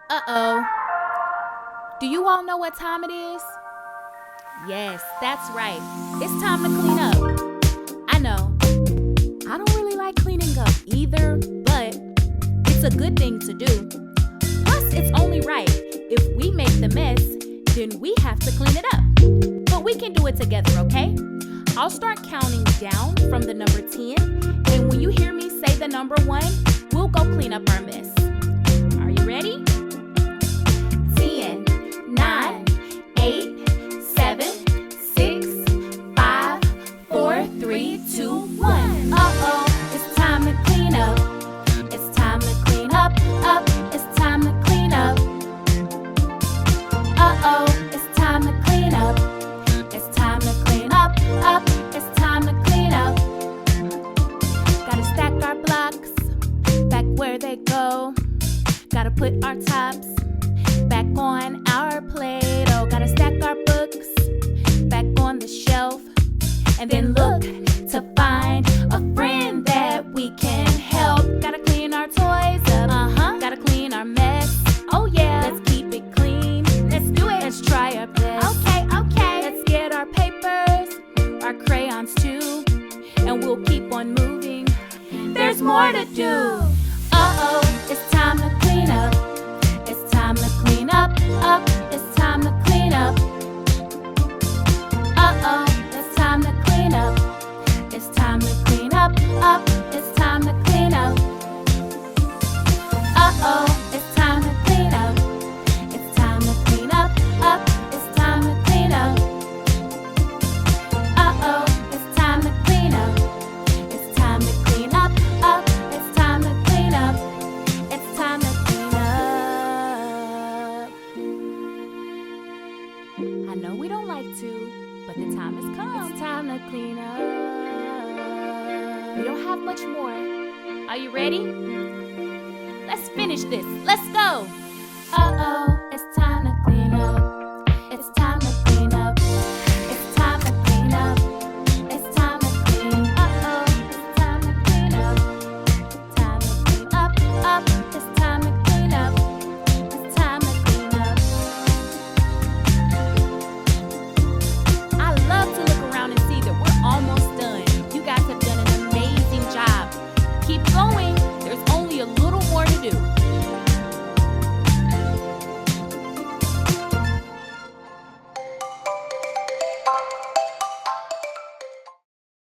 Uh-oh. Do you all know what time it is? Yes, that's right. It's time to clean up. I know. I don't really like cleaning up either, but it's a good thing to do. Plus, it's only right. If we make the mess, then we have to clean it up. But we can do it together, okay? I'll start counting down from the number 10, and when you hear me say the number 1, we'll go clean up our mess. Are you ready? 10, 9, 8, 7, 6, 5, 4, 3, 2, 1. Uh-oh, it's time to clean up. It's time to clean up, up. It's time to clean up. Uh-oh, it's time to clean up. It's time to clean up, up. It's time to clean up. Gotta stack our blocks back where they go. Gotta put our tops back on our plate. Oh, gotta stack our books back on the shelf. And then look to find a friend that we can help. Gotta clean our toys up. Gotta clean our mess. Oh yeah, let's keep it clean. Let's do it. Let's try our best. Okay. Let's get our papers, our crayons too, and we'll keep on moving. There's more to do. Uh-oh, it's time to clean up. It's time to clean up, up. It's time to clean up. Uh-oh, it's time to clean up. It's time to clean up, up. It's time to clean up. Uh-oh, it's time to clean up. It's time to clean up, up. It's time to clean up. Uh-oh, it's time to clean up. It's time to clean up, up. It's time to clean up. It's time to clean up. I know we don't like to, but the time has come. It's time to clean up. We don't have much more. Are you ready? Let's finish this. Let's go. Uh-oh.